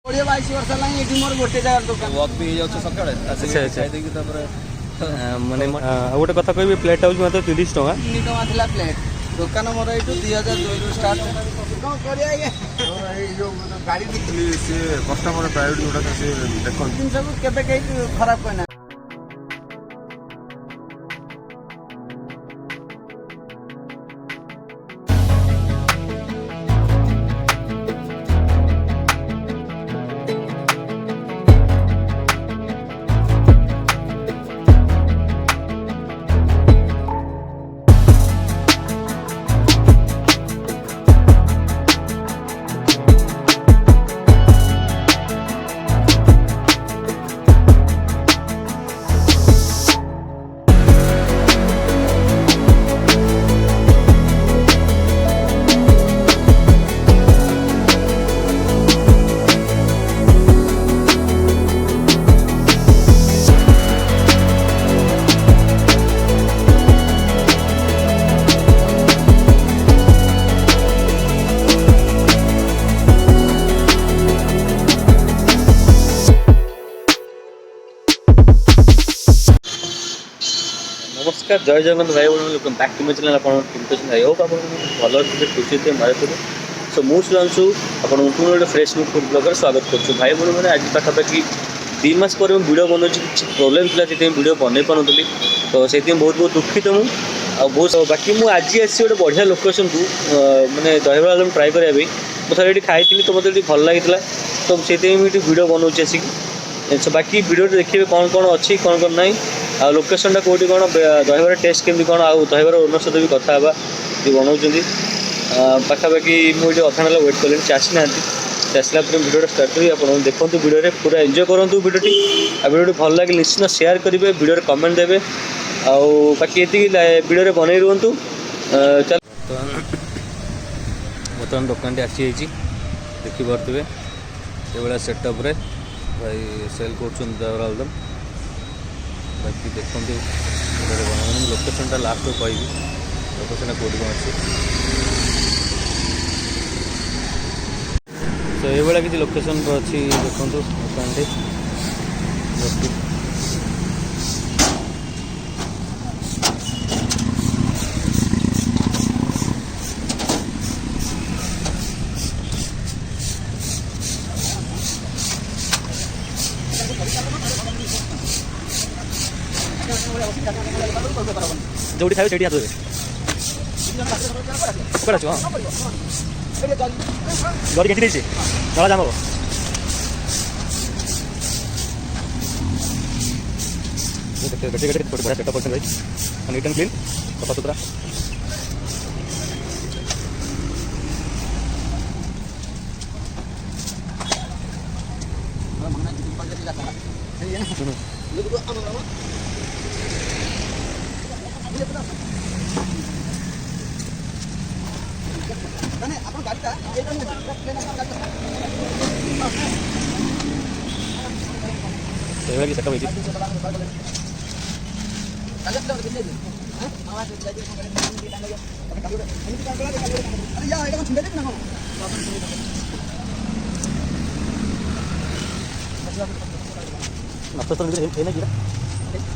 कोड़े 22 वर्ष ला ये मोर गोटे जगह दुकान वॉक भी जाउछ सकाळे आसी खाइ देकी तापर माने गोटे कथा कहबी प्लेट हाउस मात्र 30 टका 3 टका थिला प्लेट दुकान मोर एटू 2002 रु स्टार्ट कोन करिया ये जो गाड़ी निकली से कस्टमर प्रायोरिटी जोटा से देखो दिन सब केबे के खराब कोना नमस्कार जय जगन्नाथ भाई बोल welcome back to my channel आपण किंतु आई होप आपण भल खुशी थे मारे सो मु सुधांशु आपण पुणे गोटे फ्रेश फूड ब्लॉगर स्वागत करूँ भाई बोल मैंने आज पाखापाखि 2 मास पर वीडियो बनाऊँ किसी प्रोब्लेम था से वीडियो बन पानी तो से बहुत बहुत दुखित मु बहुत बाकी मुझे आज आसी गोटे बढ़िया लोकेशन को मैंने दहीबड़ा आलू ट्राए करने मुझे ये खाई तो मतलब भल लगी तो से वीडियो बनाऊँ आसिक सो बाकी वीडियो देखिए कौन कौन अच्छी कौन कौन ना आ लोकेशनटा कौटी कौन दहीबार टेस्ट केमती कौन आउ दहीबार ओनर सहित भी कथा ये बनाऊँ पाखापाखि मुझे अधा ना वेट कले आसी ना आसला वीडियो स्टार्ट करी आप देखो वीडियो पूरा एंजॉय करूँ वीडियोटी वीडियो भल लगे निश्चित शेयर करेंगे वीडियो कमेंट देवे बाकी ये वीडियो बनई रुहतु चल बर्तमान दुकान टी आसी देखिपे ये सेटअप भाई सेल कर बाकी देखते लोकेशनटा लास्ट कह लोकेशन कौटी कौन अच्छे तो ये किसी लोकेशन अच्छी देखो दुकान टी जोड़ी खाए सेठी हाथ कुआड़े अच्छे हाँ गरी केंटी देछे नला जाम हम देखते बढ़िया सेटअप करते भाई नीट एंड क्लीन सफा सुथरा सेटअप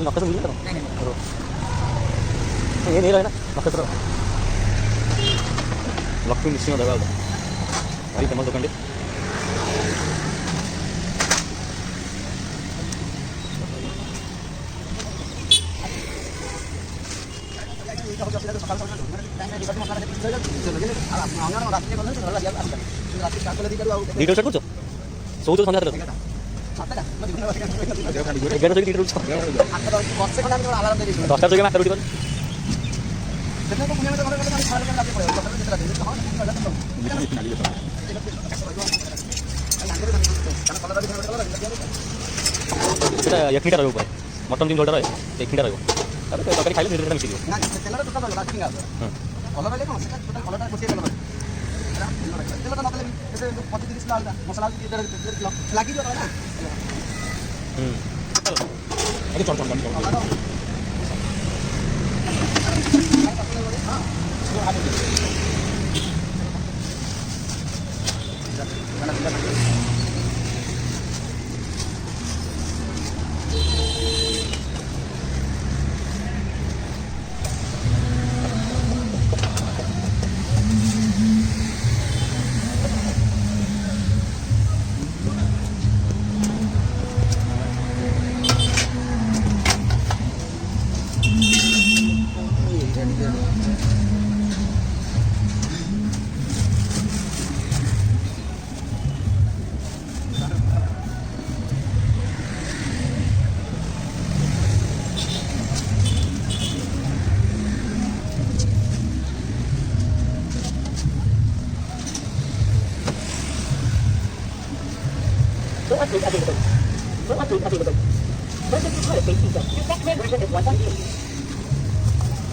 नक्शा ये नहीं रहा नक्शा लक्ष्मी मिश्री दबा भाई फेमस दुकान डिटेल स्टार्ट कर सब तो संध्या दसटा जगह आठ रुटी एकटा रही मटन दिन झोलटा रहे एकटा रही तरकारी खाइले धीरे धीरे मिसिଯିବ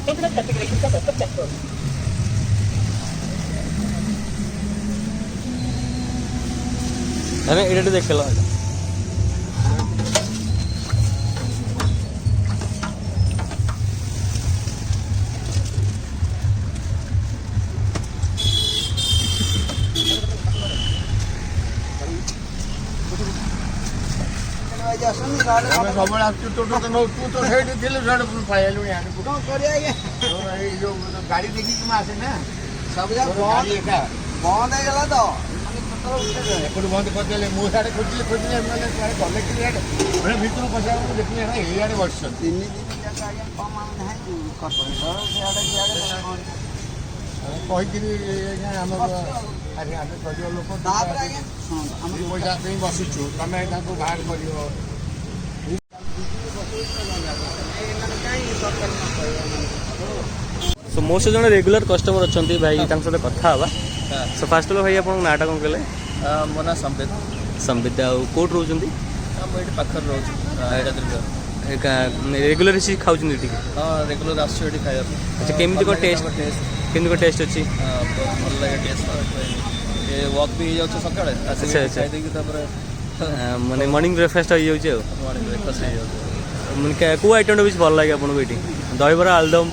Internet configuration setup successful. अरे एडिट देख लो ଆମେ ସବୁବେଳେ ଆସୁଛୁ ତୁ ତ ସେଇଠି ଥିଲୁ ସେଇଠି ପଳେଇଲୁଣି କ'ଣ କରିବା ଆଜ୍ଞା ଏଇ ଯୋଉ ଗାଡ଼ି ଦେଖିକି ମୁଁ ଆସେ ନା ସବୁ ଯାକ ବନ୍ଦ ହେଇଗଲା ତ ଏପଟୁ ବନ୍ଦ କରିଦେଲେ ମୁଁ ସିଆଡ଼େ ଖୋଜିଲି ଏମାନେ ସିଆଡ଼େ ଗଲେ କି ଇଆଡ଼େ ମାନେ ଭିତରୁ ପଶିବାକୁ ଦେଖିଲି ଏଇଟା ଏଇଆଡ଼େ ବସିଛନ୍ତି 3 ଦିନ ଯାକ ଆଜ୍ଞା କମ୍ ନାହିଁ କର୍ପୋରେଟର ସିଆଡ଼େ କହିକିରି ଆମର ଆରେ ଆମେ ଗରିବ ଲୋକ ତାପରେ ଆଜ୍ଞା ଆମେ ପଇସା ପାଇଁ ବସିଛୁ ତମେ ତାଙ୍କୁ ବାହାର କରିବ सो मो से जन रेगुलर कस्टमर अच्छा भाई सहित कथा हाँ सो फास्ट ऑफ भाई आप नाटा कौन कहले मो ना संबित संबित कौट रोच मुझे पाखर रोज रेगुलर इसी खाऊ हाँ रेगुलर आसो खाया अच्छा केमी कौन टेस्ट केमी कौन टेस्ट अच्छी भल लगे टेस्ट ये वॉक भी हो जाए सकाଳେ अच्छा अच्छा माने मॉर्निंग ब्रेकफास्ट हो जाए मॉर्निंग ब्रेकफास्ट माने को आइटम भी भल लगे आपको ये दहीबरा आलुदम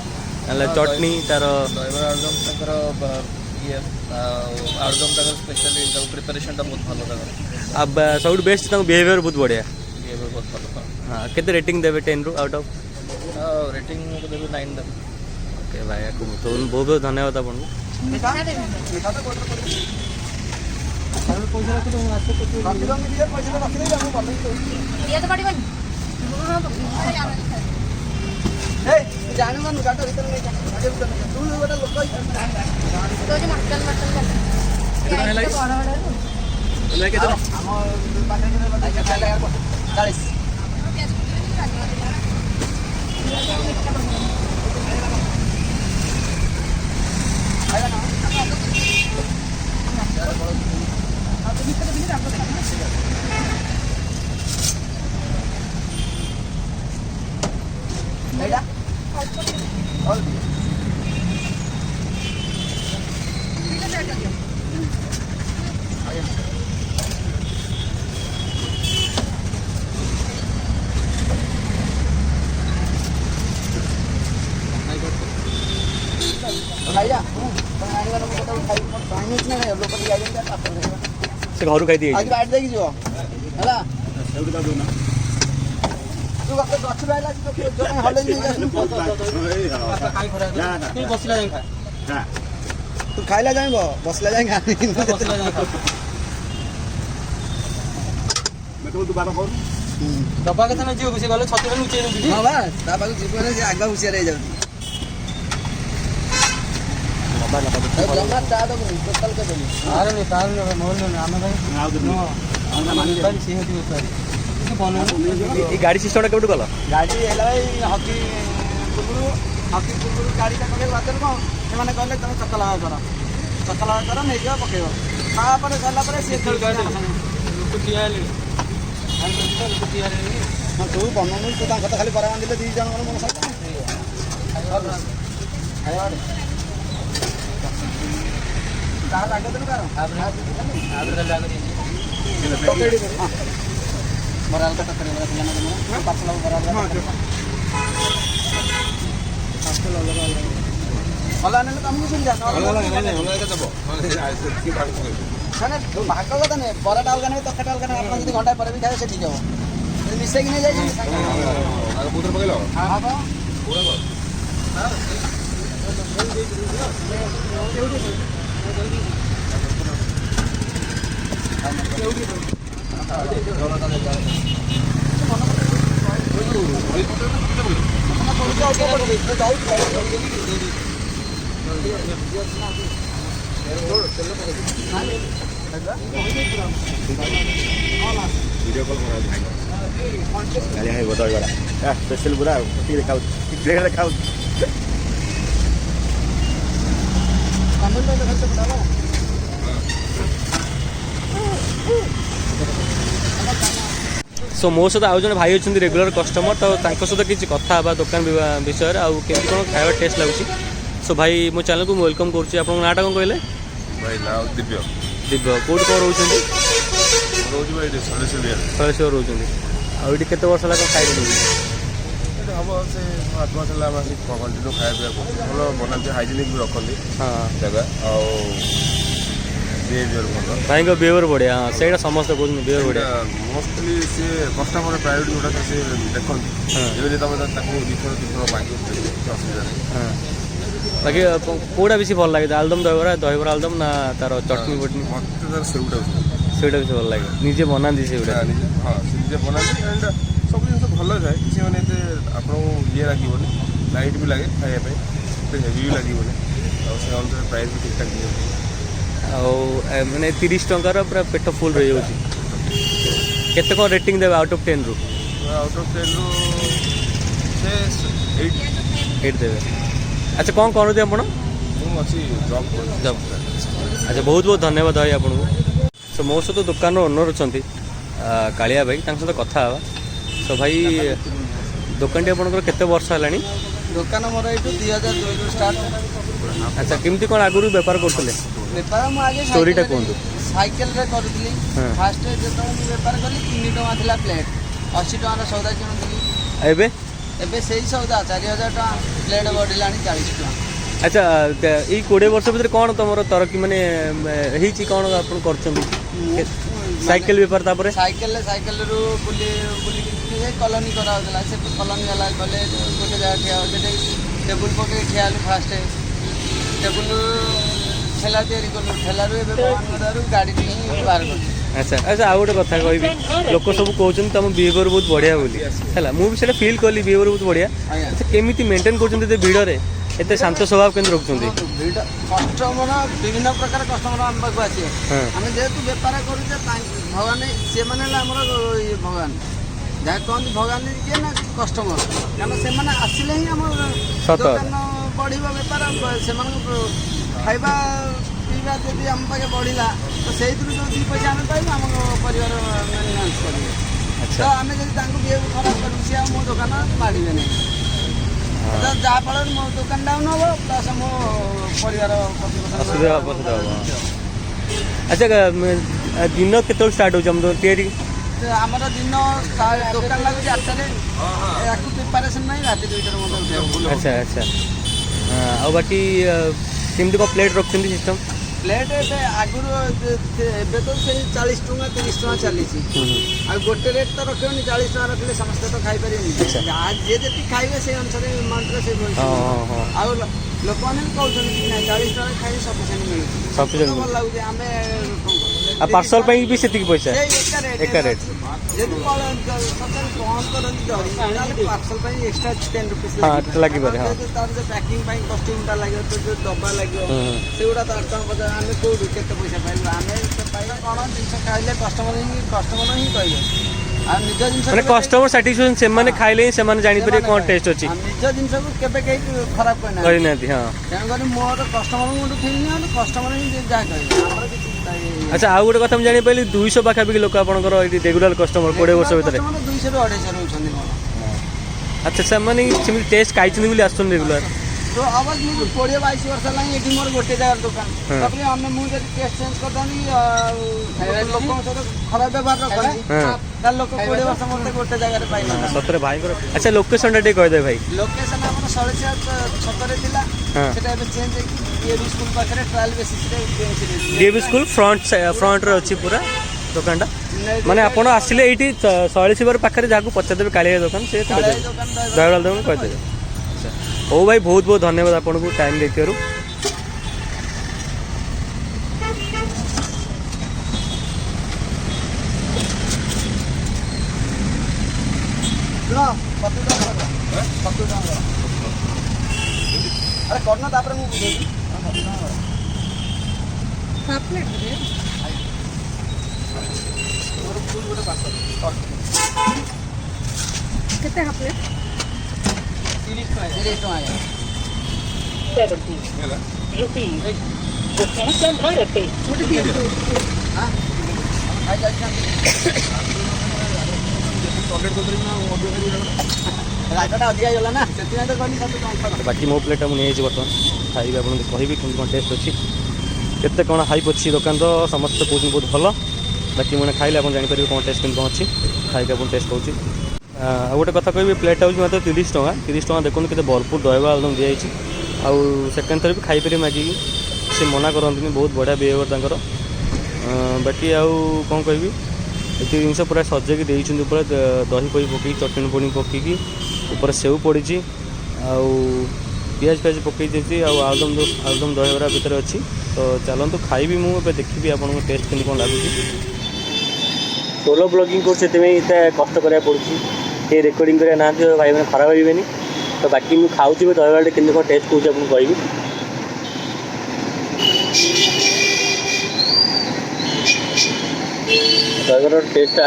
चटनी तार दहीबरा आलुदम ये आलुदम स्पेशली प्रिपरेशन बहुत भल अब सब बेस्ट बिहेवियर बहुत बढ़िया बिहेवियर बहुत भल हाँ केते रेटिंग देवे 10 रु आउट ऑफ रेटिंग देवे 9 देवे ओके भाई आपको तो बहुत बहुत धन्यवाद आपको से घर खाई दिए आज बैठ देगी जो हैला तू गछ रहला तो हले नहीं बसला जाई हां तू खाइला जाइबो बसला जाई बसला जाई मैं तो दोबारा कर दबा के तने जीव से गले छतरे नुचे नुची हां बा दबा के जीव ने आगा हुसिया रह जाउती जमा ता दो टोटल के देली अरे नहीं तार ने मोल ने आमे भाई आउदे माने भाई से हेती सारी ये गाड़ी सिस्टम केबे गला गाड़ी हैला भाई हॉकी पुगुरु गाड़ी का कले बातल को ए माने कहले तुम चक्का लगा करो नहीं जा पकेबो ता पर सला पर से खेल गाड़ी लोक दियाले लोक दियाले हां तू बननु तू ता कथा खाली परा दिले दी जण मन मन साथ कार लागे तो कार आबरे लागे पकड़ी हां मराल का टक्कर वाला पिलाना देना पाछला बराबर हां जो पाछला लगा वाला ने काम नहीं समझा वाला नहीं वाला का दबो की बात माने भाग का नहीं बड़ा डाल का नहीं तो खटाल का नहीं अपन यदि घंटा पर भी खाए से ठीक है मिसे कि नहीं जाए आगे पुत्र पकड़ लो हां हां पूरा बस हां वीडियो कॉल करा गाली है बता गड़ा स्पेशल बुरा ठीक खाऊ ब्रेक खाऊ कमेंट में देखते बताओ सो मो सहित आउ जन भाई अच्छा रेगुलर कस्टमर तो सहित किसी कथा दुकान विषय आउ केमती कौन खाଇବା टेस्ट लगुच सो भाई मो चैनल को वेलकम करुँच आप नाटा कौन कहले भाई ना दिव्य दिव्य कौट कौन रोच शैलेश्वर रोच आठ के वर्ष है कौन खाई हम से 8 मास कंटिन्यू खाया भल बनाते हाइजेनिक भी रखते हाँ जगह बिहेवियर भल भाई बिहेवियर बढ़िया हाँ से समस्त कहते बिहेवियर बढ़िया मोस्टली सी कस्टमर प्रायोरिटी जोटा से देखते जब तुम दिथर मागे असुविधा नहीं हाँ बाकी कौटा बेसी भल लगे आलुदम दहीबरा आलुदम ना तार चटनी बटनी मत तार सेटा सेटा बेसी भल लगे निजे बनाती से हाँ निजे बनाते एंड सब जिन भल थाए किसी मैंने आपको ये लगे लाइट भी लगे खायापी हेवी भी लगे से अनुसार प्राइस भी ठीक ठाक दिए मैंने 30 टंकार पूरा पेट फुल रही जाऊँगी केते कौन रेटिंग देवे आउट ऑफ 10 रु आउट ऑफ 10 रु से 8 देवे अच्छा कौन करते आप अच्छी जॉब जॉब अच्छा बहुत बहुत धन्यवाद भाई आपको सो मो सहित दुकान ओनर अच्छा कालिया भाई सहित कथा हाँ सो भाई दुकान टी आपंकर केते वर्ष है दुकान मोर ये 2002 स्टार्ट अच्छा केमती कौन आगुरी बेपार करते बेपार मुझे स्टोरीटा कहतु साइकेल रे करूली फास्ट जो बेपार कली 3 टଙ୍କା थिला प्लेट 80 टଙ୍କା सौदा किणुली एबे एबे सही सौदा 4000 टଙ୍କା प्लेट बढ़िलानी 40 टଙ୍କା अच्छा ये 20 वर्ष भीतर कौन तुम तरक्की माने कौन आप साइकेल बेपार तापर साइकेल रु बुली बुली कॉलोनी करा से कॉलोनी वाला गले गोटे जगह ठिया टेबुल पकड़ ठिया फास्ट टेबुल ठेला तैयारी कलु ठेलू गाड़ी बाहर कर अच्छा अच्छा आउ गोटे कथा कहि लोक सब कहते तुम बिहेवियर बहुत बढ़िया बोली है मुझे फिल कली बिहेवियर बहुत बढ़िया अच्छा केमी मेंटेन कर भिड़ में एत शांत स्वभाव के रखुच्च कस्टमर विभिन्न प्रकार कस्टमर आम पाक आसे आम जेहेतु बेपार करुचे भगवान सी मैंने भगवान जहाँ कहते भगवान किए ना कस्टमर कारण से आसिले ही आम दुकान बढ़ बेपार से खाଇବା ପିଇବା ଯଦି ଆମ ପାଖେ ବଢ଼ିଲା ତ ସେଇଥିରୁ ଯେଉଁ 2 ପଇସା ଆମେ ପାଇବୁ ଆମ ପରିବାର ମେଣ୍ଟେନାନ୍ସ କରିବେ ତ ଆମେ ଯଦି ତାଙ୍କୁ ବିହେଭ୍ ଖରାପ କରିବୁ ସିଏ ଆଉ ମୋ ଦୋକାନ ମାଡ଼ିବେ ନାହିଁ ଯାହାଫଳରେ ମୋ ଦୋକାନ ଡାଉନ୍ ହେବ ପ୍ଲସ୍ ମୋ ପରିବାର ଅସୁବିଧା ହେବ ଆଚ୍ଛା ଦିନ କେତେବେଳେ ଷ୍ଟାର୍ଟ ହେଉଛି ଆମର ତିଆରି ଆମର ଦିନ ଦୋକାନ ଲାଗୁଛି 8ଟାରେ ୟାକୁ ପ୍ରିପାରେସନ୍ ପାଇଁ ରାତି 2ଟାରେ ମଧ୍ୟ ଉଠିବାକୁ ଆଚ୍ଛା ଆଚ୍ଛା ଆଉ ବାକି केमती कौन प्लेट रखते सिस्टम प्लेट आगुरी एवं तो से 40 टଙ୍କା 30 टଙ୍କା चली गोटे रेट तो रखे 40 टଙ୍କା रखिले समस्त तो खाई पारे जे जी खाइबे से अनुसार अमाउंट से लोक मैंने कहते 40 टଙ୍କା खाई सफिशिएंट मिलूँ भल लगे आम पार्सल भी से पैसा एक रेट पार्सल एक्सट्रा 10 रुपीज लगे तार जो पैकिंग कस्ट्यूमटा लगे जो डब्बा लगे से गुड़ा तो 8 टଙ୍କା पचास आम कौटू के पैसा पाइबू आम पाइबा कौन जिन खाइले कस्टमर ही कहे निज जिन कस्टमर साटिस्फैक्शन से माने खाइले से माने जानि पारे कोन टेस्ट अछि निज जिनस को केबे कहि खराब करना करि नाथि हां तेन करी मोर कस्टमर को फील नहीं कस्टमर ही जा कहि हमर किछि अच्छा आउ गोटे कथा हम जानि पइली 200 पाखापि लोक आपनकर रेगुलर कस्टमर 20 वर्ष भीतर 200 ରୁ 250 रहउछन अच्छा से माने सिमिल टेस्ट खाइछन बोली आछन रेगुलर तो आवाज मु 20-22 वर्ष लाइन एठी मोर गोटे जगह दुकान तबले हमने मु जे टेस्ट चेंज कर दनी लोक से खराब व्यवहार रखनी तार लोक 20 वर्ष मोर गोटे जगह रे पाइला सतरे भाई अच्छा लोकेशन टा कह दे भाई लोकेशन हमर 6 छकरे थिला सेटा एबे चेंज डीएवी स्कूल पाखरे ट्रायल बेसिस रे डीएवी स्कूल फ्रंट रे अछि पूरा दुकानटा माने आपण आसिले एठी 46 बार पाखरे जाकू पचादेबे कालिया दुकान से दयाल दुकान कह दे ओ भाई बहुत बहुत धन्यवाद आपको टाइम देथिबारु अरे करना तापर मु बुझेबी हाफ प्लेट दे और फुल गोटे पार्सल कितने half plate 30 टଙ୍କା 70 rupees. The cash and credit pay. हां खाई जाई ଚକଲେଟ୍ କରିଦେବି ନା ଅଧିକ କରିବି ରାଗଟା ଅଧିକା ହେଇଗଲା ନା ସେଥିପାଇଁ ତ କହିଲି ସବୁ ଟଙ୍କା। ବାକି ମୋ ପ୍ଲେଟ୍ଟା ମୁଁ ନେଇଯାଇଛି ବର୍ତ୍ତମାନ ଖାଇବି ଆପଣଙ୍କୁ କହିବି କେମିତି କ'ଣ ଟେଷ୍ଟ ଅଛି କେତେ କ'ଣ ହାଇପ୍ ଅଛି ଦୋକାନ ତ ସମସ୍ତେ କହୁଛନ୍ତି ବହୁତ ଭଲ ବାକି ମାନେ ଖାଇଲେ ଆପଣ ଜାଣିପାରିବେ କ'ଣ ଟେଷ୍ଟ କେମିତି କ'ଣ ଅଛି ଖାଇକି ଆପଣ ଟେଷ୍ଟ କରୁଛି। ଆଉ ଗୋଟେ କଥା କହିବି ପ୍ଲେଟ୍ଟା ହେଉଛି ମାତ୍ର 30 ଟଙ୍କା 30 ଟଙ୍କା ଦେଖନ୍ତୁ କେତେ ଭରପୁର ଦହିବରା ଆଳୁଦମ୍ ଦିଆଯାଇଛି ଆଉ ସେକେଣ୍ଡ ଥର ବି ଖାଇପାରିବେ ମାଗିକି ସେ ମନା କରନ୍ତିନି ବହୁତ ବଢ଼ିଆ ବିହେଭିଅର୍ ତାଙ୍କର। ବାକି ଆଉ କ'ଣ କହିବି ଏତିକି ଜିନିଷ ପୁରା ସଜେଇକି ଦେଇଛନ୍ତି ଉପରେ ଦହି ଫହି ପକାଇକି ଚଟଣି ଫଟଣି ପକାଇକି ଉପରେ ସେଉ ପଡ଼ିଛି ଆଉ ପିଆଜ ଫିଆଜ ପକାଇ ଦେଇଛି ଆଉ ଆଳୁଦମ୍ ଦହିବରା ଭିତରେ ଅଛି ତ ଚାଲନ୍ତୁ ଖାଇବି ମୁଁ ଏବେ ଦେଖିବି ଆପଣଙ୍କ ଟେଷ୍ଟ କେମିତି କ'ଣ ଲାଗୁଛି। ସୋଲୋ ବ୍ଲଗିଂ କରୁଛି ସେଥିପାଇଁ ଏତେ କଷ୍ଟ କରିବାକୁ ପଡ଼ୁଛି କେହି ରେକର୍ଡ଼ିଂ କରିବା ନାହାନ୍ତି ଭାଇମାନେ ଖରାପ ଭାବିବେନି ତ ବାକି ମୁଁ ଖାଉଛି ବି ଦହିବରାଟା କେମିତି କ'ଣ ଟେଷ୍ଟ କରୁଛି ଆପଣଙ୍କୁ କହିବି। ଦହିବରାର ଟେଷ୍ଟଟା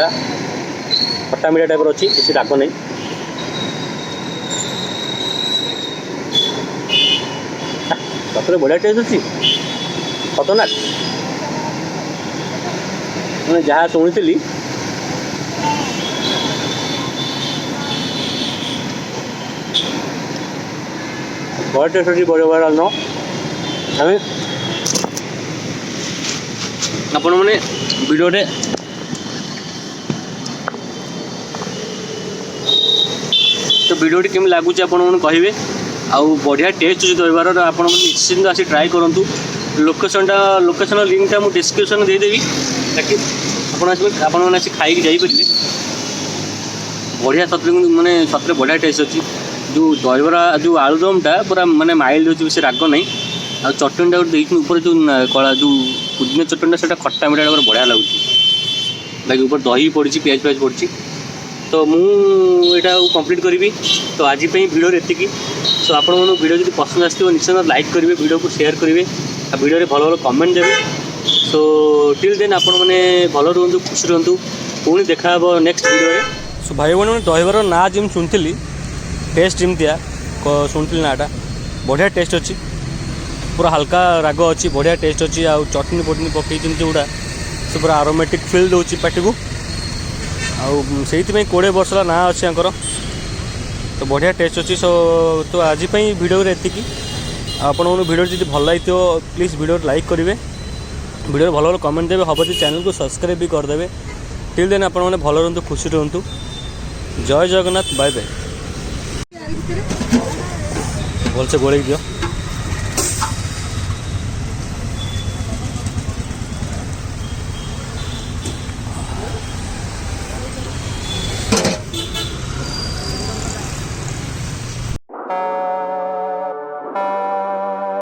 ଖଟା ମିଠା ଟାଇପ୍ର ଅଛି ବେଶୀ ରାଗ ନାହିଁ। ସତରେ ବଢ଼ିଆ ଟେଷ୍ଟ ଅଛି ଖତରନାକ ମାନେ ଯାହା ଶୁଣିଥିଲି ବଢ଼ିଆ ଟେଷ୍ଟ ଅଛି ବଢ଼ିଆ ନ ଆମେ ଆପଣମାନେ ଭିଡ଼ିଓରେ ତ ଭିଡ଼ିଓଟି କେମିତି ଲାଗୁଛି ଆପଣମାନେ କହିବେ ଆଉ ବଢ଼ିଆ ଟେଷ୍ଟ ଅଛି ଦହିବରାର ଆପଣମାନେ ନିଶ୍ଚିନ୍ତ ଆସି ଟ୍ରାଏ କରନ୍ତୁ। ଲୋକେସନ୍ର ଲିଙ୍କ୍ଟା ମୁଁ ଡିସ୍କ୍ରିପ୍ସନ୍ରେ ଦେଇଦେବି ତାକି ଆପଣମାନେ ଆସି ଖାଇକି ଯାଇପାରିବେ। ବଢ଼ିଆ ସତରେ ମାନେ ସତରେ ବଢ଼ିଆ ଟେଷ୍ଟ ଅଛି ଯେଉଁ ଦହିବରା ଯେଉଁ ଆଳୁଦମ୍ଟା ପୁରା ମାନେ ମାଇଲ୍ଡ ହେଉଛି ବେଶୀ ରାଗ ନାହିଁ ଆଉ ଚଟଣିଟା ଗୋଟେ ଦେଇଛନ୍ତି ଉପରେ ଯେଉଁ କଳା ଯେଉଁ ପୁଦିନା ଚଟଣିଟା ସେଇଟା ଖଟା ମିଠା ପୁରା ବଢ଼ିଆ ଲାଗୁଛି ବାକି ଉପରେ ଦହି ପଡ଼ିଛି ପିଆଜ ଫିଆଜ ପଡ଼ିଛି ତ ମୁଁ ଏଇଟା ଆଉ କମ୍ପ୍ଲିଟ୍ କରିବି ତ ଆଜି ପାଇଁ ଭିଡ଼ିଓରେ ଏତିକି। ସୋ ଆପଣମାନଙ୍କୁ ଭିଡ଼ିଓ ଯଦି ପସନ୍ଦ ଆସିଥିବ ନିଶ୍ଚିତ ଲାଇକ୍ କରିବେ ଭିଡ଼ିଓକୁ ସେୟାର କରିବେ ଆଉ ଭିଡ଼ିଓରେ ଭଲ ଭଲ କମେଣ୍ଟ ଦେବେ। ସୋ ଟିଲ୍ ଦେନ୍ ଆପଣମାନେ ଭଲ ରୁହନ୍ତୁ ଖୁସି ରୁହନ୍ତୁ ପୁଣି ଦେଖା ହେବ ନେକ୍ସଟ ଭିଡ଼ିଓରେ। ସୋ ଭାଇ ଭଉଣୀ ଦହିବରାର ନାଁ ଯେମିତି ଶୁଣିଥିଲି ଟେଷ୍ଟ ଯେମିତିଆ ଶୁଣିଥିଲି ନାଁଟା ବଢ଼ିଆ ଟେଷ୍ଟ ଅଛି ପୁରା ହାଲକା ରାଗ ଅଛି ବଢ଼ିଆ ଟେଷ୍ଟ ଅଛି ଆଉ ଚଟଣି ଫଟଣି ପକାଇଛନ୍ତି ଯେଉଁଟା ସେ ପୁରା ଆରୋମେଟିକ୍ ଫିଲ୍ ଦେଉଛି ପାଟିକୁ ଆଉ ସେଇଥିପାଇଁ 20 ବର୍ଷ ହେଲା ନାଁ ଅଛି ତାଙ୍କର ତ ବଢ଼ିଆ ଟେଷ୍ଟ ଅଛି। ସୋ ତ ଆଜି ପାଇଁ ଭିଡ଼ିଓରେ ଏତିକି ଆପଣଙ୍କୁ ଭିଡ଼ିଓ ଯଦି ଭଲ ଲାଗିଥିବ ପ୍ଲିଜ୍ ଭିଡ଼ିଓରେ ଲାଇକ୍ କରିବେ ଭିଡ଼ିଓରେ ଭଲ ଭଲ କମେଣ୍ଟ ଦେବେ ହେବ ଯଦି ଚ୍ୟାନେଲକୁ ସବସ୍କ୍ରାଇବ୍ ବି କରିଦେବେ। ଟିଲ୍ ଦେନ୍ ଆପଣମାନେ ଭଲ ରୁହନ୍ତୁ ଖୁସି ରୁହନ୍ତୁ ଜୟ ଜଗନ୍ନାଥ ବାଏ ବାଏ। ଭଲସେ ଗୋଳେଇକି ଦିଅ।